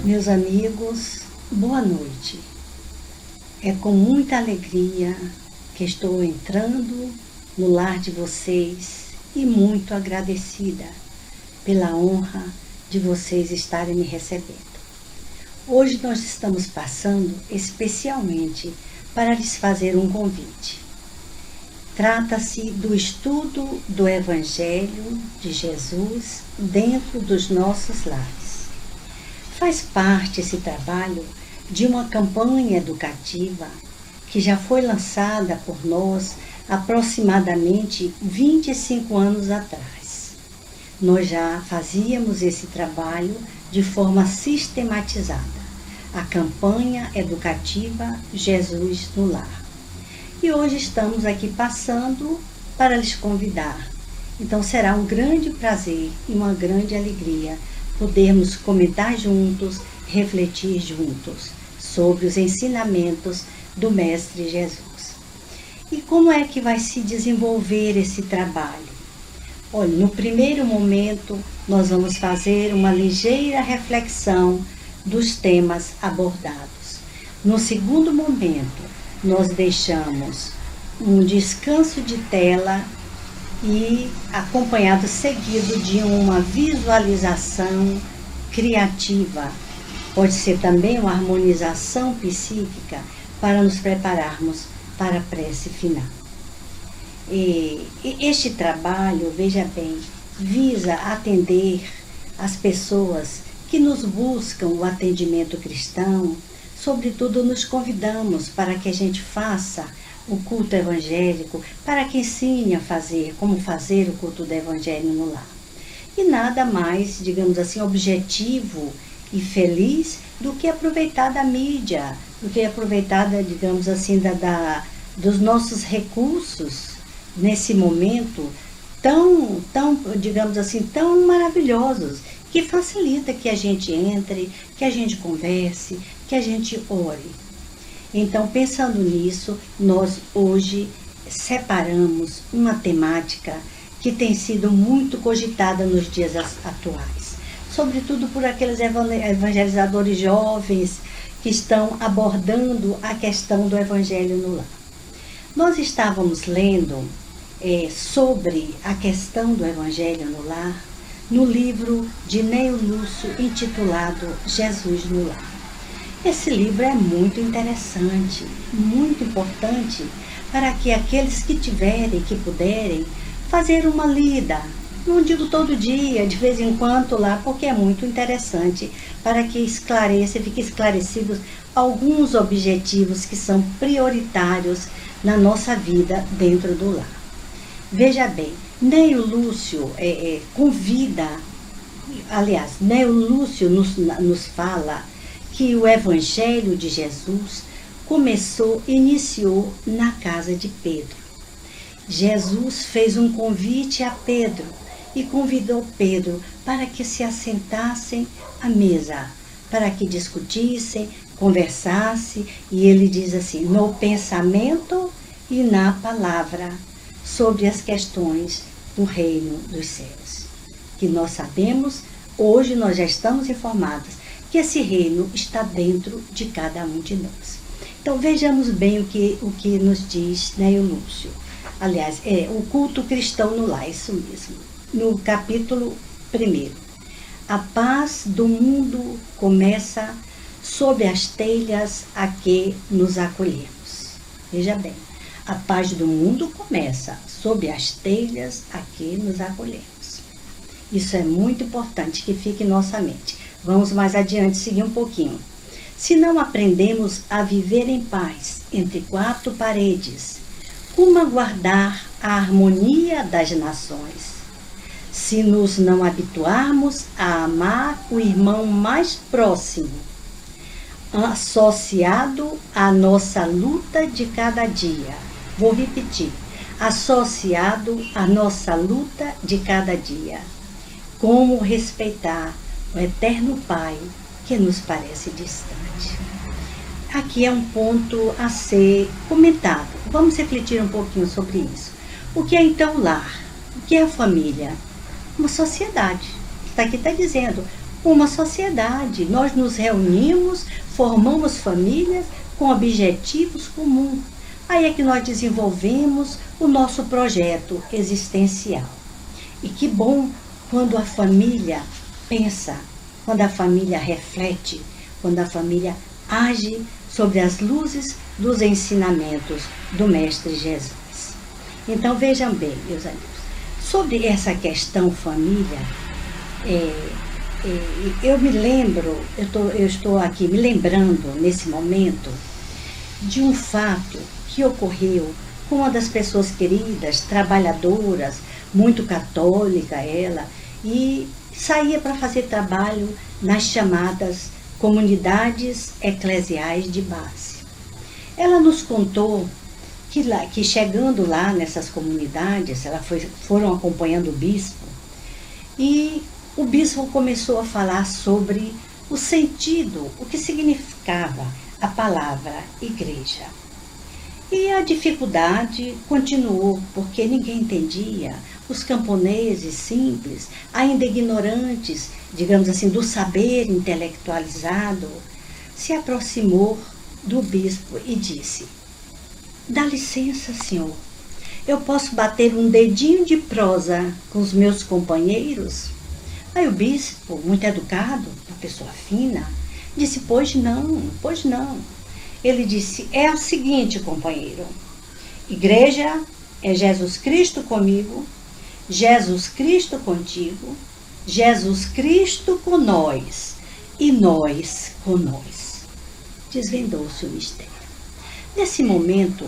Meus amigos, boa noite. É com muita alegria que estou entrando no lar de vocês e muito agradecida pela honra de vocês estarem me recebendo. Hoje nós estamos passando especialmente para lhes fazer um convite. Trata-se do estudo do Evangelho de Jesus dentro dos nossos lares. Faz parte esse trabalho de uma campanha educativa que já foi lançada por nós aproximadamente 25 anos atrás. Nós já fazíamos esse trabalho de forma sistematizada, a campanha educativa Jesus no Lar. E hoje estamos aqui passando para lhes convidar. Então será um grande prazer e uma grande alegria podermos comentar juntos, refletir juntos sobre os ensinamentos do Mestre Jesus. E como é que vai se desenvolver esse trabalho? Olha, no primeiro momento nós vamos fazer uma ligeira reflexão dos temas abordados. No segundo momento, nós deixamos um descanso de tela e acompanhado seguido de uma visualização criativa. Pode ser também uma harmonização psíquica para nos prepararmos para a prece final. E este trabalho, veja bem, visa atender as pessoas que nos buscam o atendimento cristão. Sobretudo, nos convidamos para que a gente faça o culto evangélico, para que ensine a fazer, como fazer o culto do evangelho no lar. E nada mais, digamos assim, objetivo e feliz do que aproveitar da mídia, do que aproveitar, digamos assim, dos nossos recursos nesse momento tão, digamos assim, tão maravilhosos, que facilita que a gente entre, que a gente converse, que a gente ore. Então, pensando nisso, nós hoje separamos uma temática que tem sido muito cogitada nos dias atuais, sobretudo por aqueles evangelizadores jovens que estão abordando a questão do Evangelho no lar. Nós estávamos lendo sobre a questão do Evangelho no lar no livro de Neio Lúcio intitulado Jesus no Lar. Esse livro é muito interessante, muito importante para que aqueles que tiverem, que puderem, fazer uma lida, não digo todo dia, de vez em quando lá, porque é muito interessante para que fiquem esclarecidos alguns objetivos que são prioritários na nossa vida dentro do lar. Veja bem, Neio Lúcio convida, aliás, Neio Lúcio nos fala que o Evangelho de Jesus iniciou na casa de Pedro. Jesus fez um convite a Pedro e convidou Pedro para que se assentassem à mesa, para que discutissem, conversassem, e ele diz assim, no pensamento e na palavra, sobre as questões do reino dos céus. Que nós sabemos, hoje nós já estamos informados, que esse reino está dentro de cada um de nós. Então vejamos bem o que nos diz Neio Lúcio. Aliás, o culto cristão no lar, isso mesmo. No capítulo 1. A paz do mundo começa sob as telhas a que nos acolhemos. Veja bem, a paz do mundo começa sob as telhas a que nos acolhemos. Isso é muito importante que fique em nossa mente. Vamos mais adiante, seguir um pouquinho. Se não aprendemos a viver em paz entre quatro paredes, como aguardar a harmonia das nações? Se nos não habituarmos a amar o irmão mais próximo, associado à nossa luta de cada dia. Vou repetir. Associado à nossa luta de cada dia. Como respeitar o eterno Pai que nos parece distante. Aqui é um ponto a ser comentado. Vamos refletir um pouquinho sobre isso. O que é então o lar? O que é a família? Uma sociedade. Aqui está dizendo, uma sociedade. Nós nos reunimos, formamos famílias com objetivos comuns. Aí é que nós desenvolvemos o nosso projeto existencial. E que bom quando a família pensa, quando a família reflete, quando a família age sobre as luzes dos ensinamentos do Mestre Jesus. Então vejam bem, meus amigos, sobre essa questão família, eu me lembro, eu estou aqui me lembrando nesse momento de um fato que ocorreu com uma das pessoas queridas, trabalhadoras, muito católica ela, e saía para fazer trabalho nas chamadas comunidades eclesiais de base. Ela nos contou que chegando lá nessas comunidades, foram acompanhando o bispo, e o bispo começou a falar sobre o sentido, o que significava a palavra igreja. E a dificuldade continuou, porque ninguém entendia. Os camponeses simples, ainda ignorantes, digamos assim, do saber intelectualizado, se aproximou do bispo e disse: dá licença, senhor, eu posso bater um dedinho de prosa com os meus companheiros? Aí o bispo, muito educado, uma pessoa fina, disse: pois não, pois não. Ele disse: é o seguinte, companheiro, igreja é Jesus Cristo comigo, Jesus Cristo contigo, Jesus Cristo com nós e nós com nós. Desvendou-se o mistério. Nesse momento,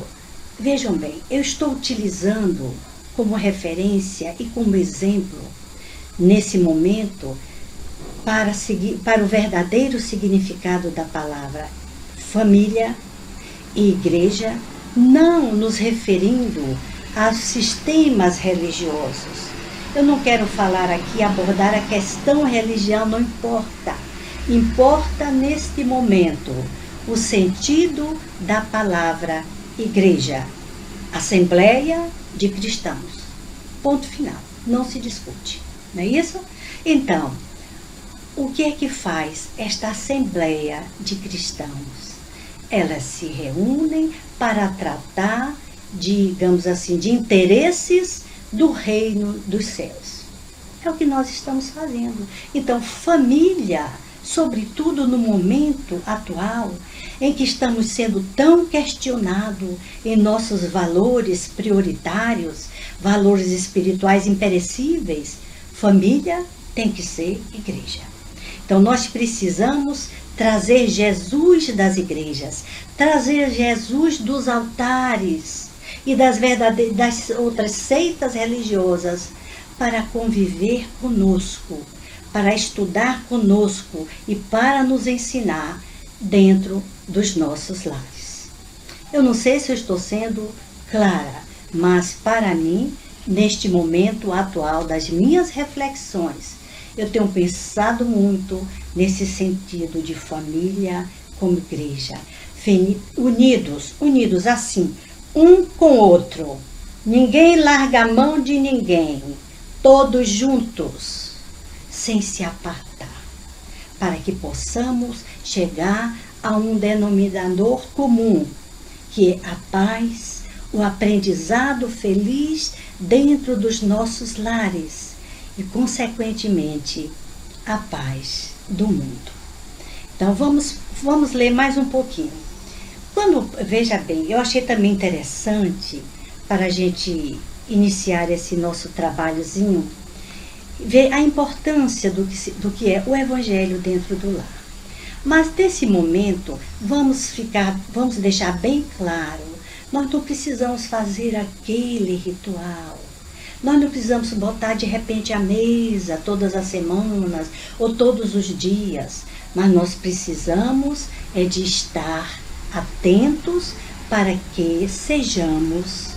vejam bem, eu estou utilizando como referência e como exemplo, nesse momento, para o verdadeiro significado da palavra família e igreja, não nos referindo aos sistemas religiosos. Eu não quero falar aqui, abordar a questão religião, não importa. Importa neste momento o sentido da palavra igreja, assembleia de cristãos. Ponto final, não se discute, não é isso? Então, o que é que faz esta assembleia de cristãos? Elas se reúnem para tratar, digamos assim, de interesses do reino dos céus. É o que nós estamos fazendo. Então, família, sobretudo no momento atual, em que estamos sendo tão questionados em nossos valores prioritários, valores espirituais imperecíveis, família tem que ser igreja. Então, nós precisamos trazer Jesus das igrejas, trazer Jesus dos altares e das outras seitas religiosas para conviver conosco, para estudar conosco e para nos ensinar dentro dos nossos lares. Eu não sei se eu estou sendo clara, mas para mim, neste momento atual das minhas reflexões, eu tenho pensado muito nesse sentido de família como igreja. Unidos assim, um com o outro. Ninguém larga a mão de ninguém. Todos juntos, sem se apartar. Para que possamos chegar a um denominador comum, que é a paz, o aprendizado feliz dentro dos nossos lares. E, consequentemente, a paz do mundo. Então, vamos ler mais um pouquinho. Veja bem, eu achei também interessante, para a gente iniciar esse nosso trabalhozinho, ver a importância do que é o Evangelho dentro do lar. Mas, nesse momento, vamos deixar bem claro, nós não precisamos fazer aquele ritual. Nós não precisamos botar de repente a mesa todas as semanas ou todos os dias, mas nós precisamos de estar atentos para que sejamos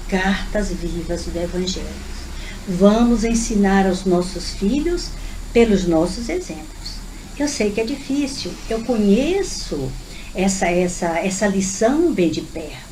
cartas vivas do Evangelho. Vamos ensinar aos nossos filhos pelos nossos exemplos. Eu sei que é difícil, eu conheço essa lição bem de perto.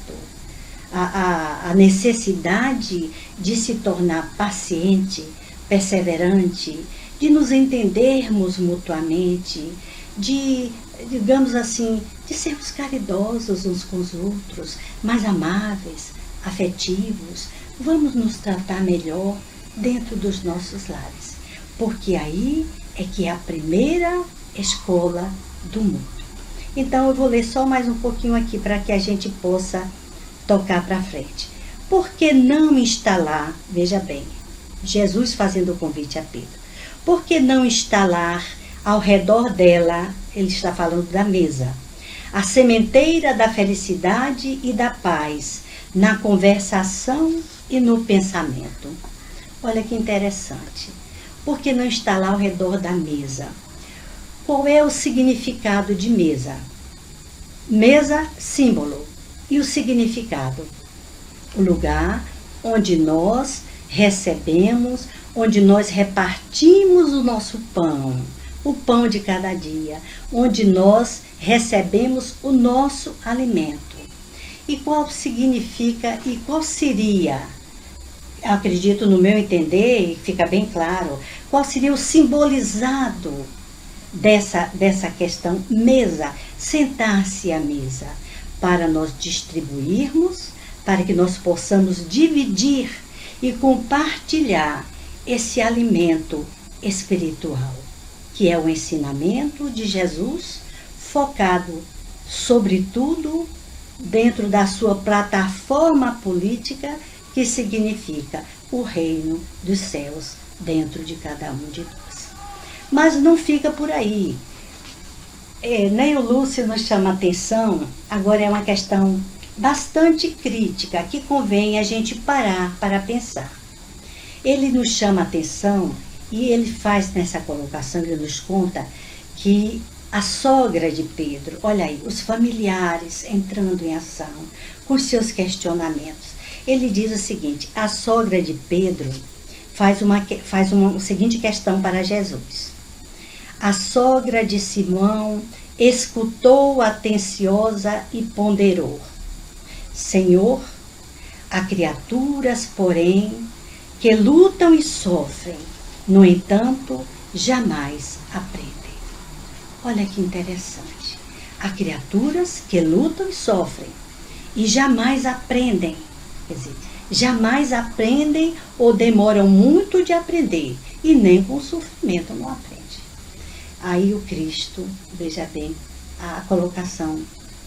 A necessidade de se tornar paciente, perseverante, de nos entendermos mutuamente, de, digamos assim, de sermos caridosos uns com os outros, mais amáveis, afetivos. Vamos nos tratar melhor dentro dos nossos lares, porque aí é que é a primeira escola do mundo. Então eu vou ler só mais um pouquinho aqui para que a gente possa tocar para frente. Por que não instalar, veja bem, Jesus fazendo o convite a Pedro, por que não instalar ao redor dela, ele está falando da mesa, a sementeira da felicidade e da paz, na conversação e no pensamento? Olha que interessante. Por que não instalar ao redor da mesa? Qual é o significado de mesa? Mesa, símbolo. E o significado? O lugar onde nós recebemos, onde nós repartimos o nosso pão, o pão de cada dia, onde nós recebemos o nosso alimento. E qual significa e qual seria, acredito no meu entender, fica bem claro, qual seria o simbolizado dessa questão mesa, sentar-se à mesa, para nós distribuirmos, para que nós possamos dividir e compartilhar esse alimento espiritual, que é o ensinamento de Jesus, focado, sobretudo, dentro da sua plataforma política, que significa o reino dos céus dentro de cada um de nós. Mas não fica por aí. Nem o Lúcio nos chama atenção, agora é uma questão bastante crítica, que convém a gente parar para pensar. Ele nos chama atenção e ele faz nessa colocação, ele nos conta que a sogra de Pedro, olha aí, os familiares entrando em ação com seus questionamentos. Ele diz o seguinte: a sogra de Pedro faz uma seguinte questão para Jesus. A sogra de Simão escutou atenciosa e ponderou: Senhor, há criaturas, porém, que lutam e sofrem, no entanto, jamais aprendem. Olha que interessante. Há criaturas que lutam e sofrem e jamais aprendem. Quer dizer, jamais aprendem ou demoram muito de aprender e nem com sofrimento não aprende. Aí o Cristo, veja bem a colocação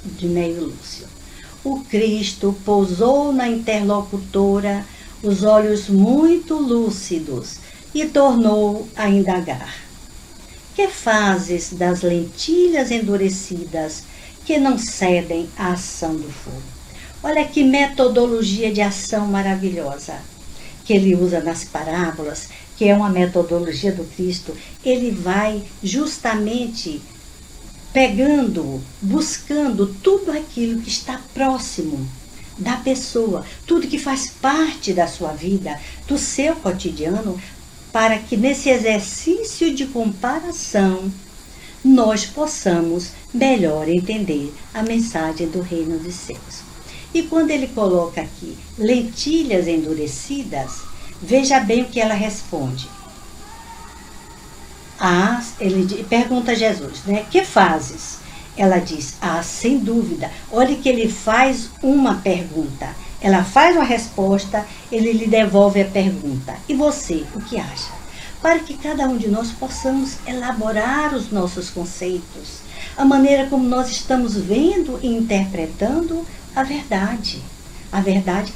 de Neio Lúcio. O Cristo pousou na interlocutora os olhos muito lúcidos e tornou a indagar: que fazes das lentilhas endurecidas que não cedem à ação do fogo? Olha que metodologia de ação maravilhosa que ele usa nas parábolas, que é uma metodologia do Cristo. Ele vai justamente pegando, buscando tudo aquilo que está próximo da pessoa, tudo que faz parte da sua vida, do seu cotidiano, para que nesse exercício de comparação nós possamos melhor entender a mensagem do reino dos céus. E quando ele coloca aqui lentilhas endurecidas, veja bem o que ela responde. Ele pergunta a Jesus, né? Que fazes? Ela diz: sem dúvida. Olha que ele faz uma pergunta. Ela faz uma resposta, ele lhe devolve a pergunta. E você, o que acha? Para que cada um de nós possamos elaborar os nossos conceitos, a maneira como nós estamos vendo e interpretando a verdade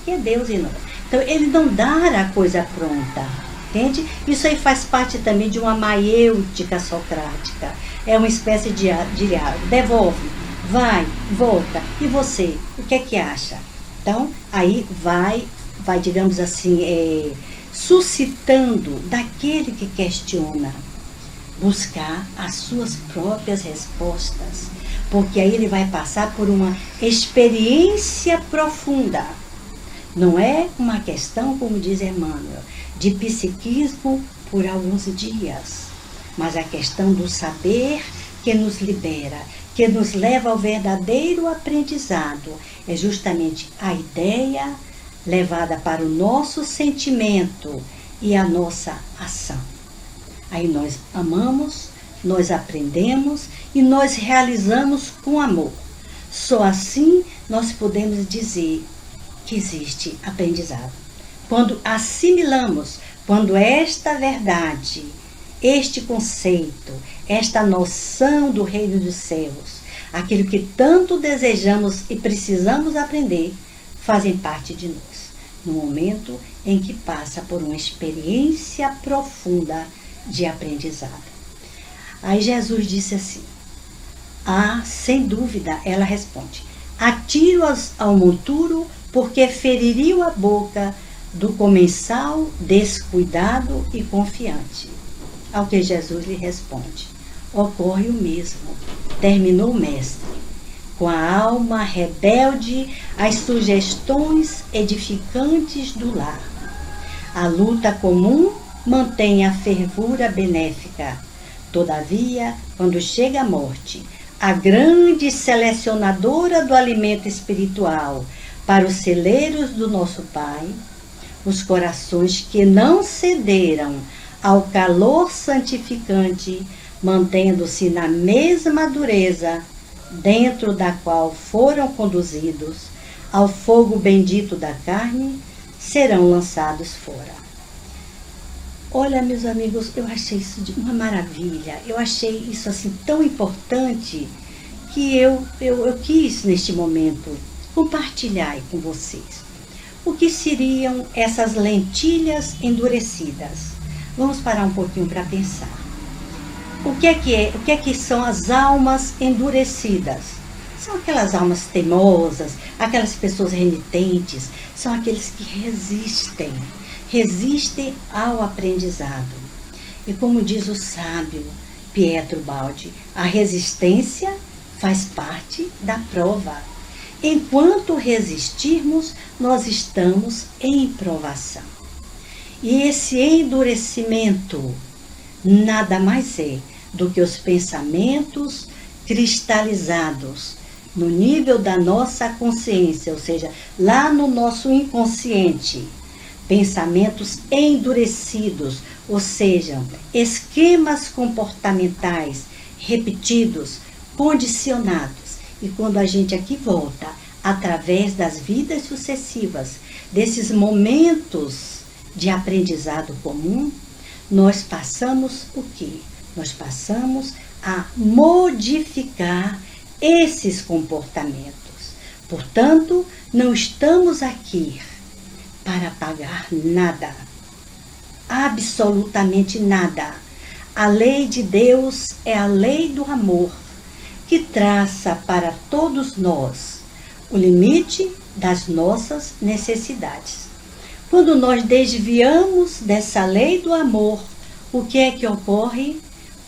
que é Deus em nós. Então, ele não dá a coisa pronta, entende? Isso aí faz parte também de uma maiêutica socrática. É uma espécie de diálogo. Devolve, vai, volta. E você, o que é que acha? Então, aí vai digamos assim, suscitando daquele que questiona, buscar as suas próprias respostas, porque aí ele vai passar por uma experiência profunda. Não é uma questão, como diz Emmanuel, de psiquismo por alguns dias, mas a questão do saber que nos libera, que nos leva ao verdadeiro aprendizado. É justamente a ideia levada para o nosso sentimento e a nossa ação. Aí nós amamos, nós aprendemos e nós realizamos com amor. Só assim nós podemos dizer que existe aprendizado. Quando assimilamos, quando esta verdade, este conceito, esta noção do reino dos céus, aquilo que tanto desejamos e precisamos aprender, fazem parte de nós, no momento em que passa por uma experiência profunda de aprendizado. Aí Jesus disse assim, sem dúvida, ela responde, atiro-as ao monturo porque feririam a boca do comensal descuidado e confiante. Ao que Jesus lhe responde, ocorre o mesmo, terminou o mestre, com a alma rebelde às sugestões edificantes do lar. A luta comum mantém a fervura benéfica. Todavia, quando chega a morte, a grande selecionadora do alimento espiritual para os celeiros do nosso Pai, os corações que não cederam ao calor santificante, mantendo-se na mesma dureza dentro da qual foram conduzidos ao fogo bendito da carne, serão lançados fora. Olha, meus amigos, eu achei isso de uma maravilha, eu achei isso assim tão importante que eu quis neste momento compartilhar com vocês. O que seriam essas lentilhas endurecidas? Vamos parar um pouquinho para pensar. O que é que são as almas endurecidas? São aquelas almas teimosas, aquelas pessoas renitentes, são aqueles que resistem ao aprendizado. E como diz o sábio Pietro Baldi, a resistência faz parte da prova. Enquanto resistirmos, nós estamos em provação. E esse endurecimento nada mais é do que os pensamentos cristalizados no nível da nossa consciência, ou seja, lá no nosso inconsciente, pensamentos endurecidos, ou seja, esquemas comportamentais repetidos, condicionados. E quando a gente aqui volta, através das vidas sucessivas, desses momentos de aprendizado comum, nós passamos o quê? Nós passamos a modificar esses comportamentos. Portanto, não estamos aqui para pagar nada, absolutamente nada. A lei de Deus é a lei do amor, que traça para todos nós o limite das nossas necessidades. Quando nós desviamos dessa lei do amor, o que é que ocorre?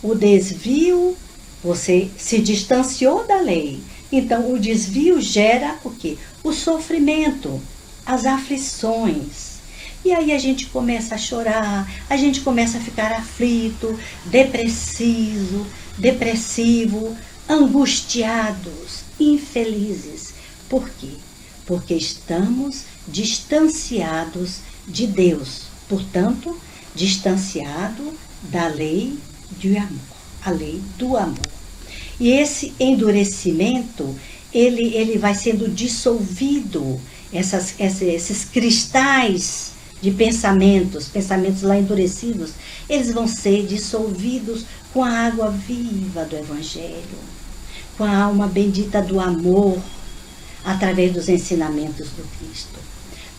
O desvio, você se distanciou da lei. Então, o desvio gera o quê? O sofrimento, as aflições. E aí a gente começa a chorar, a gente começa a ficar aflito, depressivo, angustiados, infelizes. Por quê? Porque estamos distanciados de Deus, portanto, distanciado da lei do amor, a lei do amor. E esse endurecimento, ele vai sendo dissolvido, esses cristais de pensamentos lá endurecidos, eles vão ser dissolvidos com a água viva do Evangelho, com a alma bendita do amor, através dos ensinamentos do Cristo.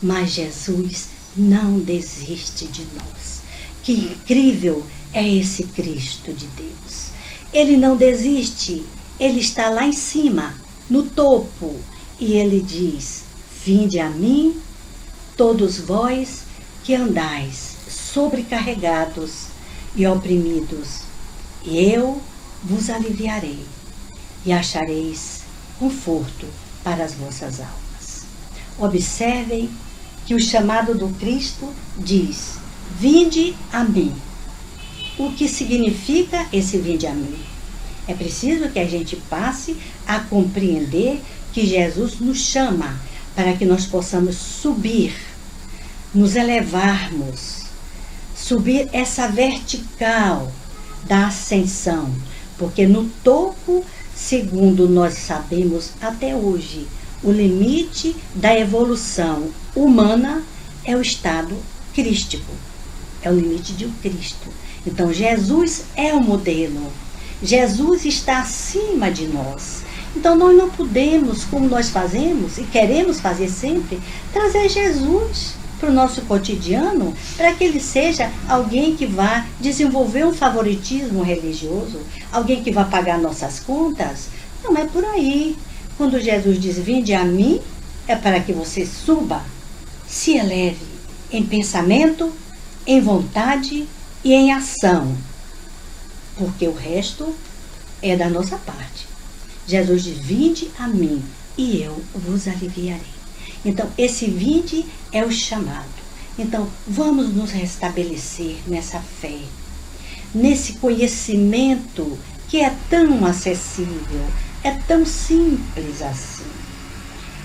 Mas Jesus não desiste de nós. Que incrível é esse Cristo de Deus. Ele não desiste, ele está lá em cima, no topo, e ele diz: vinde a mim, todos vós que andais sobrecarregados e oprimidos, e eu vos aliviarei, e achareis conforto para as vossas almas. Observem que o chamado do Cristo diz: vinde a mim. O que significa esse vinde a mim? É preciso que a gente passe a compreender que Jesus nos chama para que nós possamos subir, nos elevarmos, subir essa vertical da ascensão, porque no topo, segundo nós sabemos até hoje, o limite da evolução humana é o estado crístico, é o limite de um Cristo. Então Jesus é o modelo, Jesus está acima de nós. Então nós não podemos, como nós fazemos e queremos fazer sempre, trazer Jesus para o nosso cotidiano, para que ele seja alguém que vá desenvolver um favoritismo religioso, alguém que vá pagar nossas contas. Não é por aí. Quando Jesus diz, vinde a mim, é para que você suba, se eleve em pensamento, em vontade e em ação, porque o resto é da nossa parte. Jesus diz, vinde a mim e eu vos aliviarei. Então, esse vinde é o chamado. Então, vamos nos restabelecer nessa fé, nesse conhecimento que é tão acessível, é tão simples assim.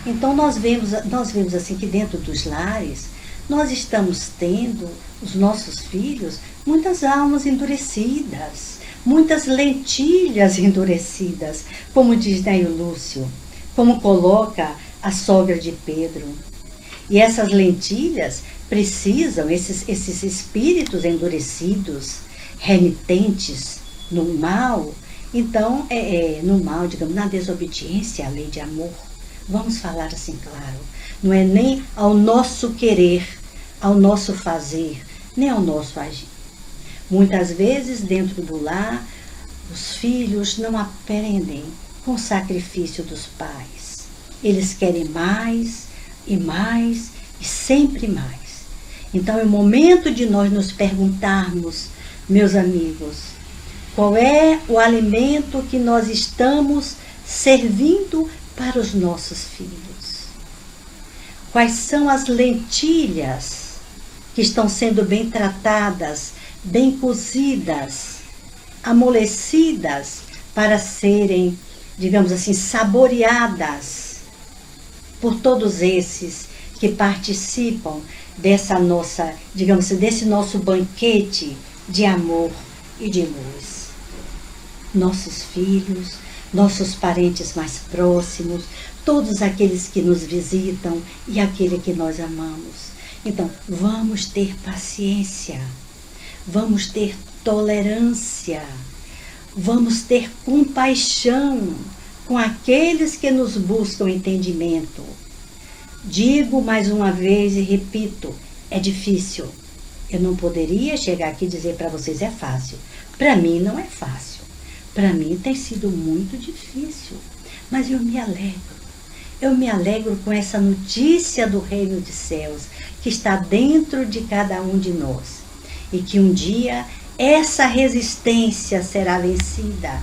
Então, nós vemos assim que dentro dos lares, nós estamos tendo, os nossos filhos, muitas almas endurecidas, muitas lentilhas endurecidas, como diz Neio Lúcio, como coloca a sogra de Pedro. E essas lentilhas precisam, esses espíritos endurecidos, renitentes no mal, então, no mal, digamos, na desobediência à lei de amor, vamos falar assim, claro, não é nem ao nosso querer, ao nosso fazer, nem ao nosso agir. Muitas vezes, dentro do lar, os filhos não aprendem com o sacrifício dos pais. Eles querem mais e mais e sempre mais. Então é o momento de nós nos perguntarmos, meus amigos, qual é o alimento que nós estamos servindo para os nossos filhos? Quais são as lentilhas que estão sendo bem tratadas, bem cozidas, amolecidas para serem, digamos assim, saboreadas por todos esses que participam dessa nossa, digamos assim, desse nosso banquete de amor e de luz. Nossos filhos, nossos parentes mais próximos, todos aqueles que nos visitam e aquele que nós amamos. Então, vamos ter paciência, vamos ter tolerância, vamos ter compaixão com aqueles que nos buscam entendimento. Digo mais uma vez e repito, é difícil. Eu não poderia chegar aqui e dizer para vocês é fácil. Para mim não é fácil. Para mim tem sido muito difícil. Mas eu me alegro. Eu me alegro com essa notícia do reino dos céus que está dentro de cada um de nós. E que um dia essa resistência será vencida.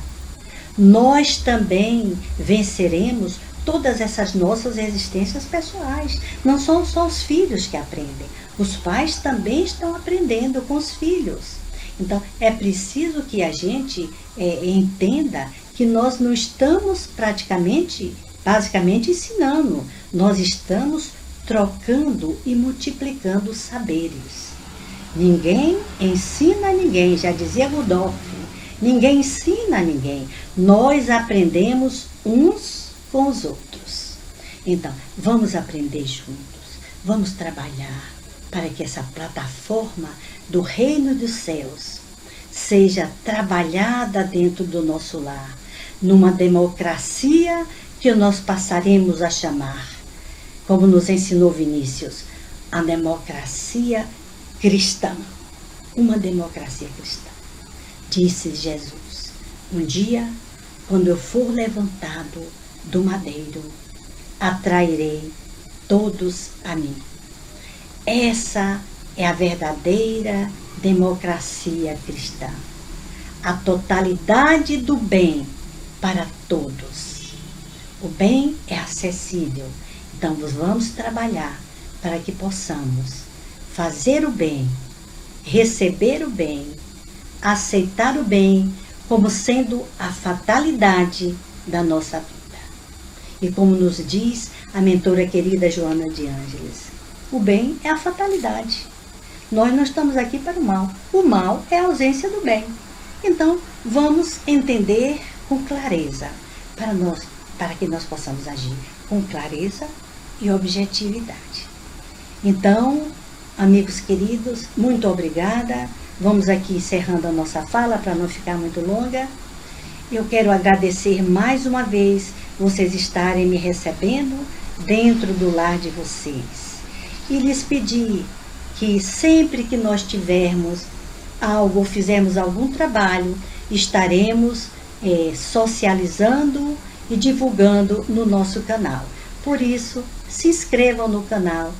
Nós também venceremos todas essas nossas resistências pessoais. Não são só os filhos que aprendem. Os pais também estão aprendendo com os filhos. Então, é preciso que a gente entenda que nós não estamos basicamente ensinando. Nós estamos trocando e multiplicando saberes. Ninguém ensina a ninguém, já dizia Rudolf. Ninguém ensina a ninguém. Nós aprendemos uns com os outros. Então, vamos aprender juntos. Vamos trabalhar para que essa plataforma do reino dos céus seja trabalhada dentro do nosso lar, numa democracia que nós passaremos a chamar, como nos ensinou Vinícius, a democracia cristã. Uma democracia cristã. Disse Jesus, um dia, quando eu for levantado do madeiro, atrairei todos a mim. Essa é a verdadeira democracia cristã. A totalidade do bem para todos. O bem é acessível. Então, vamos trabalhar para que possamos fazer o bem, receber o bem, aceitar o bem como sendo a fatalidade da nossa vida. E como nos diz a mentora querida Joana de Ângeles, o bem é a fatalidade. Nós não estamos aqui para o mal. O mal é a ausência do bem. Então, vamos entender com clareza, para que nós possamos agir com clareza e objetividade. Então, amigos queridos, muito obrigada. Vamos aqui encerrando a nossa fala para não ficar muito longa. Eu quero agradecer mais uma vez vocês estarem me recebendo dentro do lar de vocês. E lhes pedir que sempre que nós tivermos algo ou fizermos algum trabalho, estaremos socializando e divulgando no nosso canal. Por isso, se inscrevam no canal,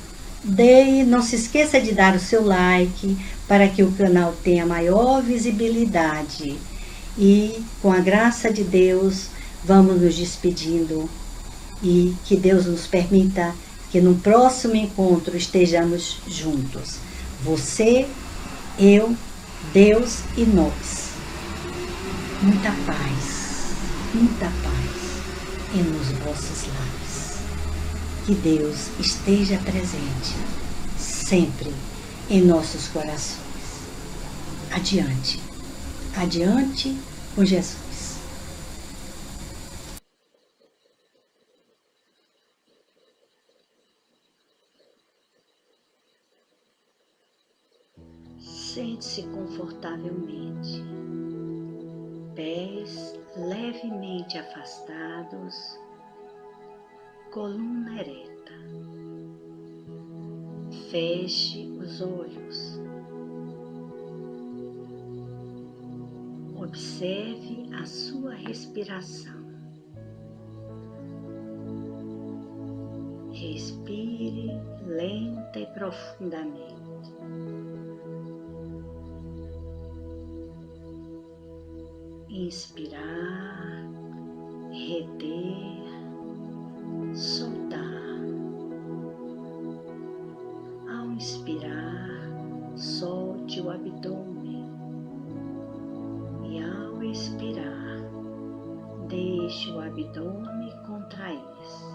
não se esqueça de dar o seu like para que o canal tenha maior visibilidade. E, com a graça de Deus, vamos nos despedindo e que Deus nos permita que no próximo encontro estejamos juntos. Você, eu, Deus e nós. Muita paz nos vossos lares. Que Deus esteja presente sempre em nossos corações. Adiante, adiante com Jesus. Sente-se confortavelmente, pés levemente afastados, coluna ereta. Feche os olhos. Observe a sua respiração. Respire lenta e profundamente. Inspirar, reter, soltar. Ao inspirar, solte o abdômen e ao expirar, deixe o abdômen contrair-se.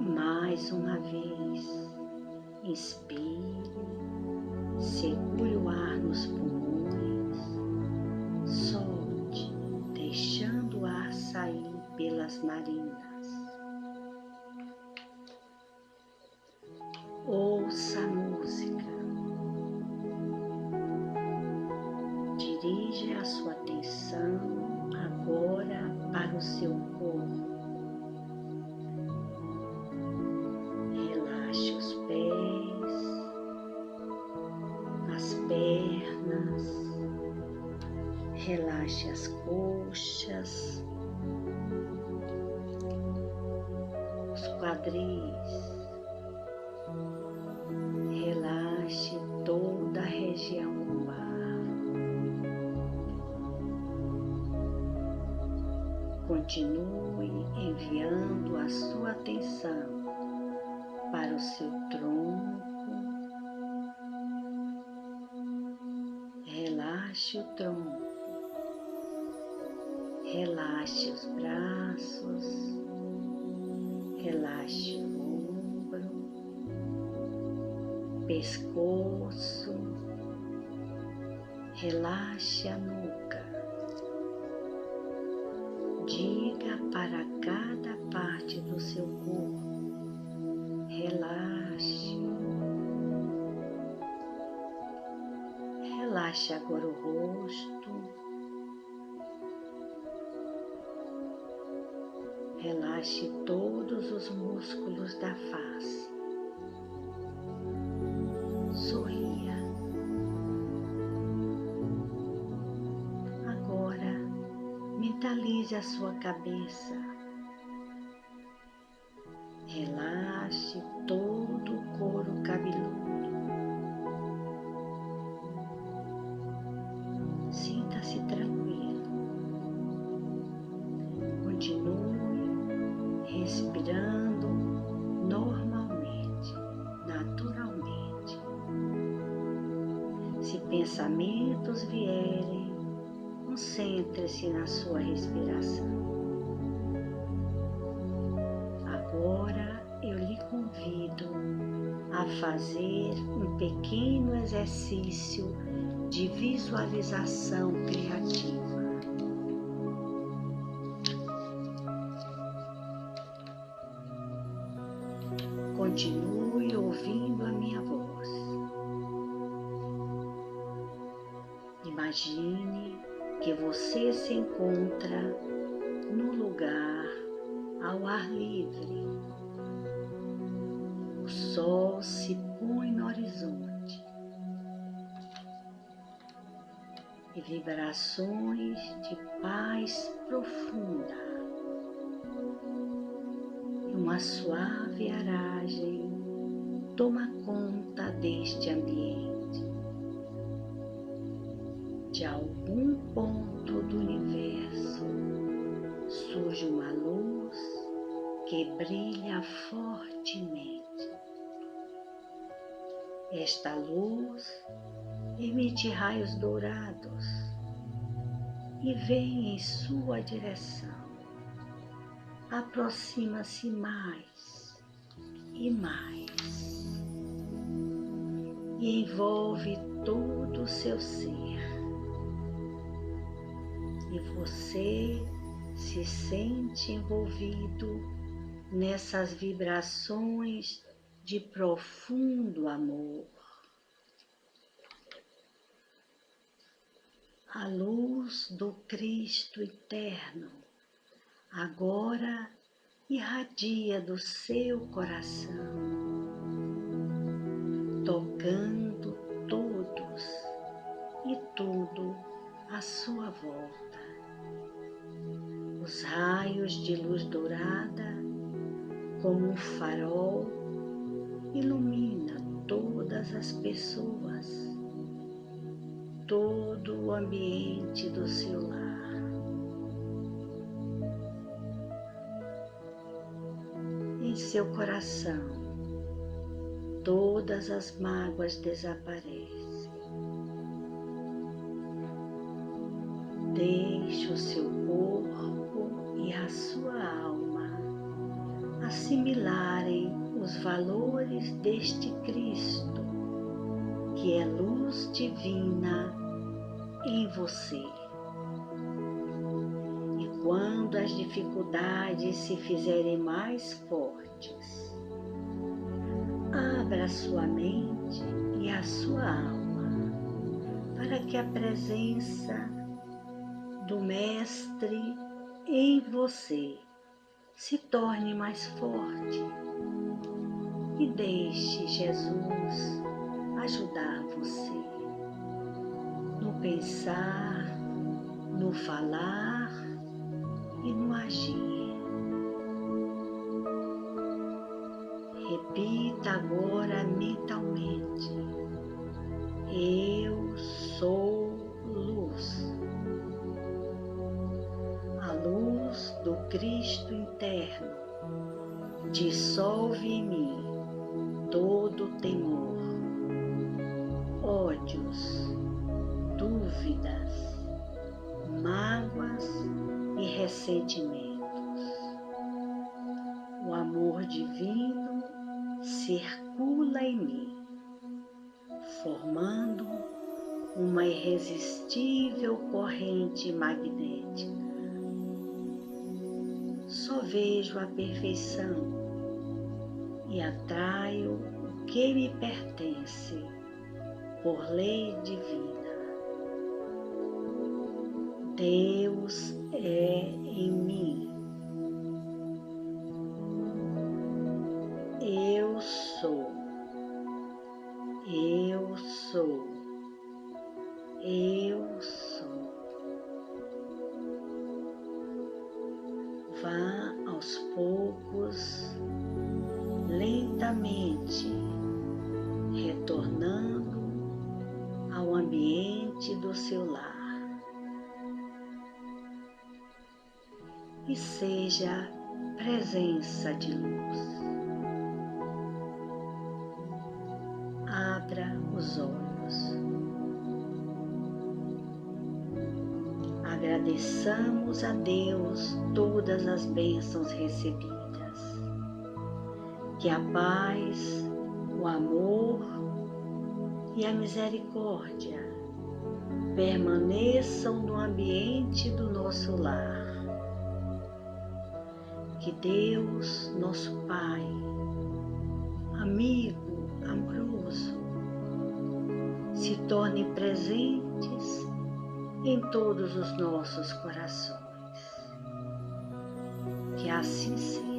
Mais uma vez, inspire, segure o ar nos pulmões. Solte, deixando o ar sair pelas narinas. Ouça a música. Dirija a sua atenção agora para o seu corpo. Relaxe os pés, as pernas. Relaxe as coxas, os quadris, relaxe toda a região lombar. Continue enviando a sua atenção para o seu tronco. Relaxe o tronco. Relaxe os braços, relaxe o ombro, pescoço, relaxe a nuca. Diga para cada parte do seu corpo, relaxe. Relaxe agora o rosto. Relaxe todos os músculos da face. Sorria. Agora, mentalize a sua cabeça. Relaxe todo o couro cabeludo. Sinta-se tranquilo. Continue respirando normalmente, naturalmente. Se pensamentos vierem, concentre-se na sua respiração. Agora eu lhe convido a fazer um pequeno exercício de visualização criativa. Continue ouvindo a minha voz. Imagine que você se encontra num lugar ao ar livre. O sol se põe no horizonte e vibrações de paz profunda e uma suave aragem toma conta deste ambiente. De algum ponto do universo surge uma luz que brilha fortemente. Esta luz emite raios dourados e vem em sua direção. Aproxima-se mais e mais e envolve todo o seu ser. E você se sente envolvido nessas vibrações de profundo amor. A luz do Cristo eterno agora irradia do seu coração, tocando todos e tudo à sua volta. Os raios de luz dourada, como um farol, ilumina todas as pessoas, todo o ambiente do seu lar. Em seu coração, todas as mágoas desaparecem. Deixe o seu corpo e a sua alma assimilarem os valores deste Cristo, que é luz divina em você. E quando as dificuldades se fizerem mais fortes, abra sua mente e a sua alma para que a presença do Mestre em você se torne mais forte e deixe Jesus ajudar você no pensar, no falar e no agir. Repita agora mentalmente: eu sou luz. A luz do Cristo interno dissolve em mim todo temor, ódios, dúvidas, mágoas e ressentimentos. O amor divino circula em mim, formando uma irresistível corrente magnética. Só vejo a perfeição e atraio o que me pertence por lei divina. Deus é em mim. Eu sou. Eu sou. Eu sou. Vá aos poucos, lentamente, retornando ao ambiente do seu lar. E seja presença de luz. Abra os olhos. Agradeçamos a Deus todas as bênçãos recebidas. Que a paz, o amor e a misericórdia permaneçam no ambiente do nosso lar. Que Deus, nosso Pai, amigo, amoroso, se torne presentes em todos os nossos corações. Que assim seja.